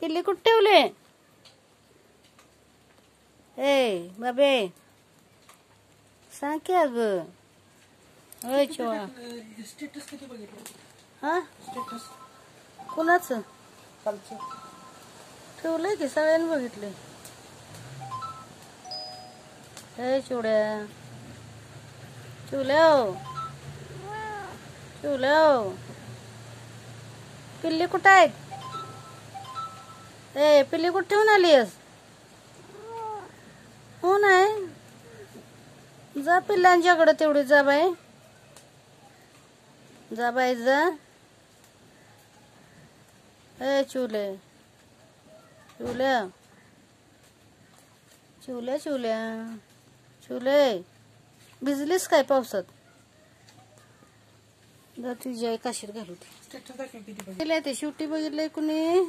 पिल्ली कुठे ठेवले? ए बाबे सांग की अगं. होय चोळा. स्टेटस किती बघितलं? हा स्टेटस कुणाचं कालचं ठेवलंय की सगळ्यांनी बघितलंय. ए चिवड्या चिवल्या चिवल्या पिल्ली कुठं आहेत? ए पिल्ली कुठे ठेवून आलीस? हो नाही जा पिल्लांच्याकडे तेवढी जा बाई. जा बाई जा. ए चिवले चिवल्या चिवल्या चिवल्या चिवले भिजलीस काय पावसात? जा तुझी आई काशीर घालू स्टेटस दाखव किती ते शेवटी बघितलंय कुणी?